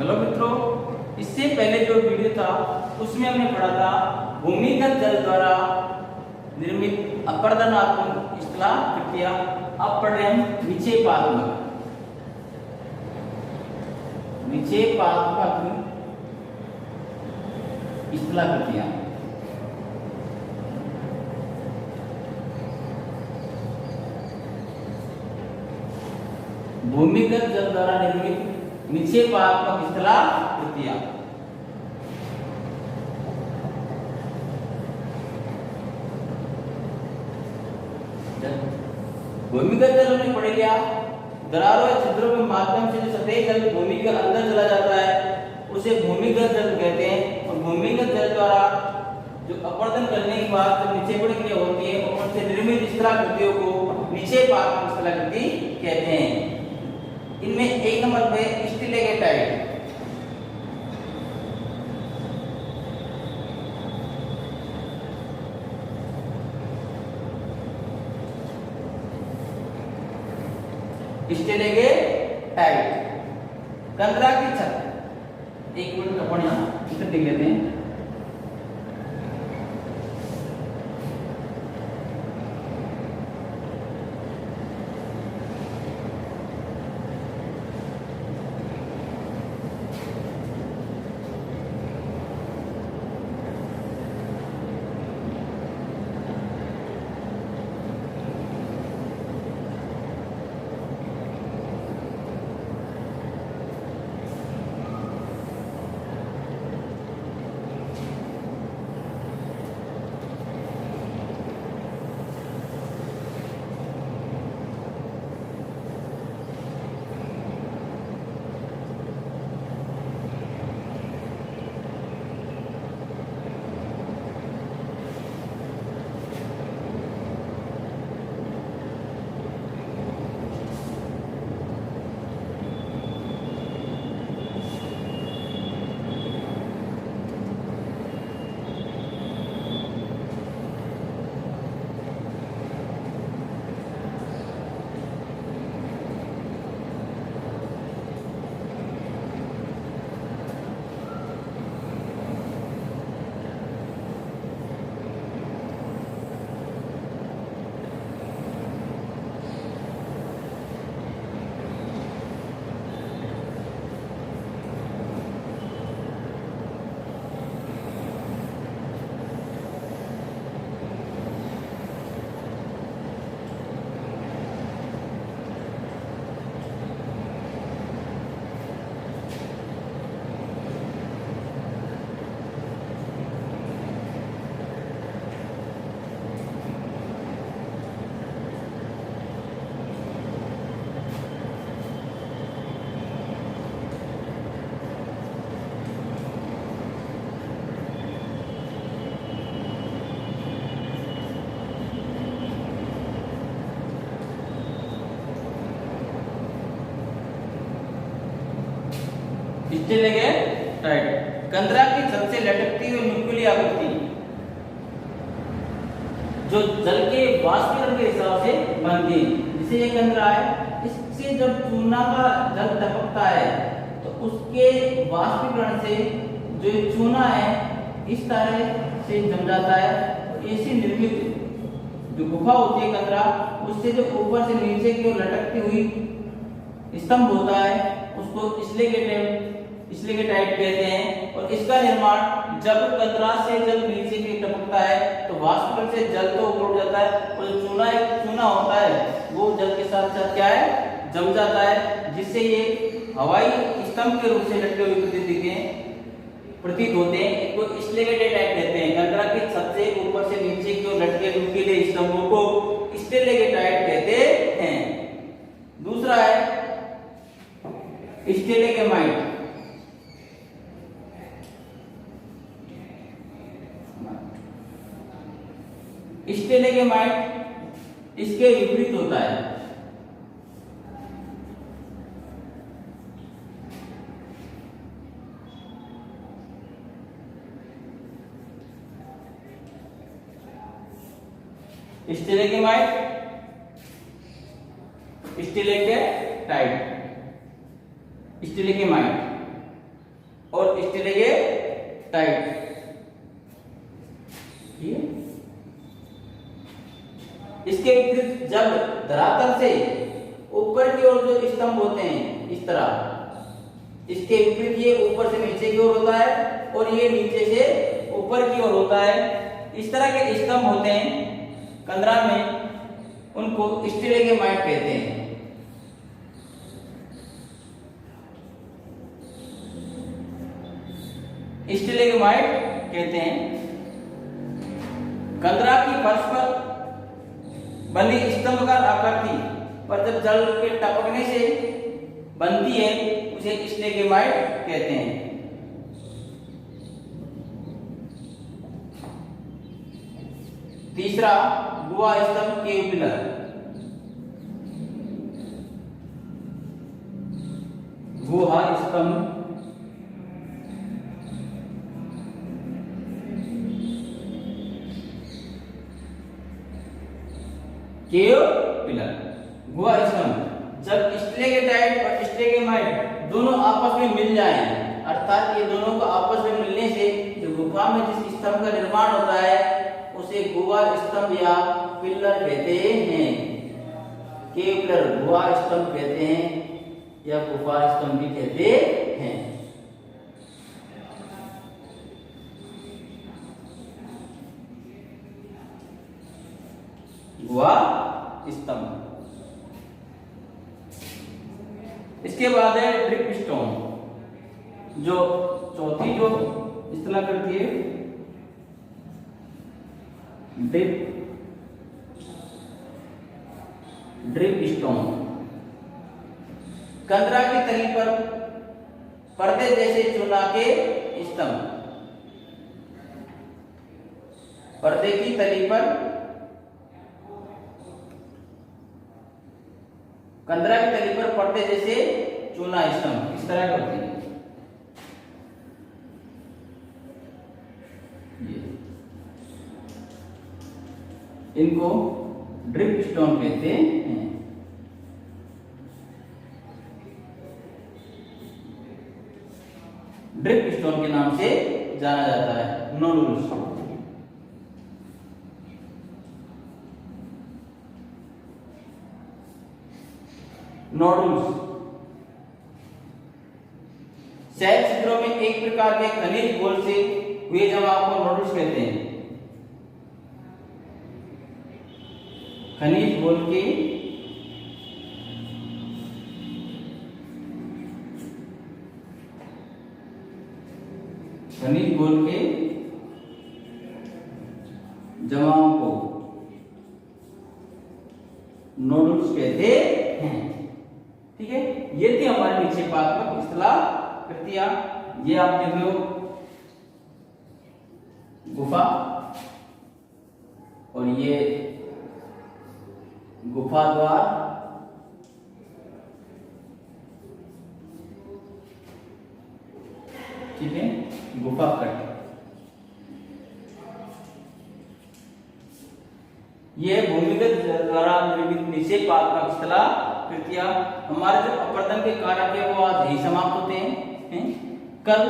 Hello मित्रों, इससे पहले जो वीडियो था उसमें हमने पढ़ा था भूमिगत जल द्वारा निर्मित अपरदनात्मक स्थलाकृतियां। अब पढ़ रहे हम निक्षेपात्मक स्थलाकृतियां। भूमिगत जल द्वारा निर्मित निक्षेपात्मक स्थलाकृतियां। भूमिगत जल में पढ़े क्या, दरारों या छिद्रों के माध्यम से जो सतही जल भूमि के अंदर चला जाता है उसे भूमिगत जल कहते हैं। और भूमिगत जल द्वारा जो अपरदन करने के बाद जो निक्षेपण क्रिया होती है उनसे निर्मित स्थलाकृतियों को निक्षेपात्मक स्थलाकृति कहते हैं। इनमें एक नंबर पे स्टिलेगेटाइट, कंदरा की छत। एक मिनट अपन यहाँ इधर देख लेते हैं। स्टिलेगेटाइट, कंदरा की छत से लटकती हुई नुकीली आकृति जो जल के वाष्पीकरण के हिसाब से बनती है। जैसे ये कंदरा है, इससे जब चूना का जल टपकता है तो उसके वाष्पीकरण से जो चूना है इस तरह से जम जाता है। ऐसी निर्मित जो गुफा होती है कंदरा, उससे जो ऊपर से नीचे की ओर लटकती हुई स्तंभ होता है उसको स्टिलेगेटाइट कहते हैं। और इसका निर्माण जब कंदरा से जल नीचे की टपकता है तो वाष्पीकरण से जल तो ऊपर उठ जाता है और जो चूना होता है वो जल के साथ साथ क्या है, जम जाता है, जिससे ये हवाई स्तंभ के रूप से लटके हुए प्रतीत होते हैं। इसको स्टिलेगेटाइट कहते हैं। कंदरा की छत से ऊपर से नीचे की ओर लटके नुकीले स्तंभों को स्टिलेगेटाइट कहते हैं। दूसरा है स्टिलेगमाइट। स्टिलेगमाइट इसके विपरीत होता है। स्टिलेगमाइट और स्टेलेटाइट। इसके विपरीत जब धरातल से ऊपर की ओर जो स्तंभ होते हैं इस तरह, इसके विपरीत ये ऊपर से नीचे की ओर होता है और ये नीचे से ऊपर की ओर होता है। इस तरह के स्तंभ होते हैं कंदरा में, उनको स्टेलेगमाइट कहते हैं। स्टेलेगमाइट कहते हैं। कंदरा की फर्श पर बनी स्तंभकार आकृति पर जब जल के टपकने से बनती है उसे स्टेलेगमाइट कहते हैं। तीसरा गुहा स्तंभ केव पिलर। गुहा स्तंभ केव पिलर। गुहा स्तंभ जब स्टेलेटाइट और स्टेलेगमाइट दोनों आपस में मिल जाएं, अर्थात ये दोनों को आपस में मिलने से जो गुफा में जिस स्तंभ का निर्माण होता है उसे गुहा स्तंभ या पिलर कहते हैं। केव पिलर गुहा स्तंभ कहते हैं या गुफा स्तंभ भी कहते हैं। गुहा स्तंभ। इसके बाद है ड्रिप स्टोन, जो चौथी जो इस्तेमाल करती है ड्रिप स्टोन। कंदरा की तली पर पर्दे जैसे चूना के स्तंभ। पर्दे की तली पर कंदरा की तली पर पर्दे जैसे चूना स्तंभ इस तरह के होते हैं। इनको ड्रिप स्टोन कहते हैं। ड्रिप स्टोन के नाम से जाना जाता है। नोडुल्स। नोडुल्स शैल छिद्रों में एक प्रकार के खनिज घोल से हुए जमाव को नोडुल्स कहते हैं। खनिज घोल के जमाव को नोडुल्स कहते हैं। ठीक है, ये थी हमारे निक्षेपात्मक इस्तेलाह कृतियां। ये आप देख लो, गुफा और ये गुफा द्वार, ठीक है, गुफा कट। ये भूमिगत द्वारा निर्मित निक्षेपात्मक इस्तेलाह कृतियां। हमारे जो अपर्दन के कारक है वो आज ही समाप्त होते हैं। कल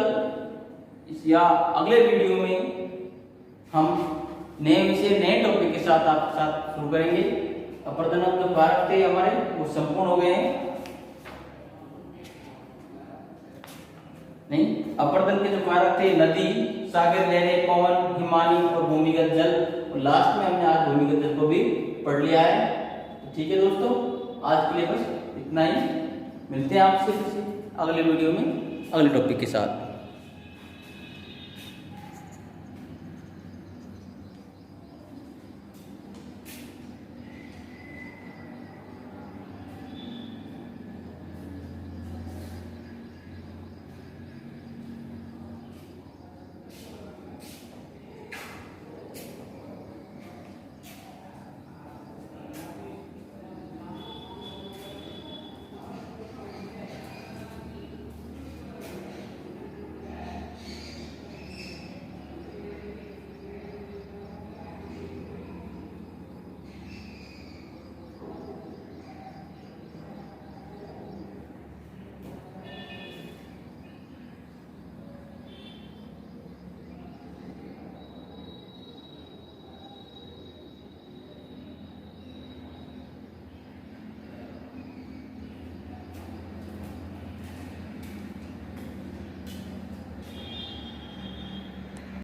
या अगले वीडियो में हम नए विषय नए टॉपिक के साथ आपके साथ शुरू करेंगे। अपर्दन जो कारक थे हमारे वो संपूर्ण हो गए हैं। नहीं, अपर्दन के जो कारक थे नदी, सागर, लहरें, पवन, हिमानी और भूमिगत जल, और लास्ट में हमने आज भूमिगत जल को भी पढ़ लिया है। तो ठीक है दोस्तों, आज के लिए बस इतना ही। मिलते हैं आपसे अगले वीडियो में अगले टॉपिक के साथ।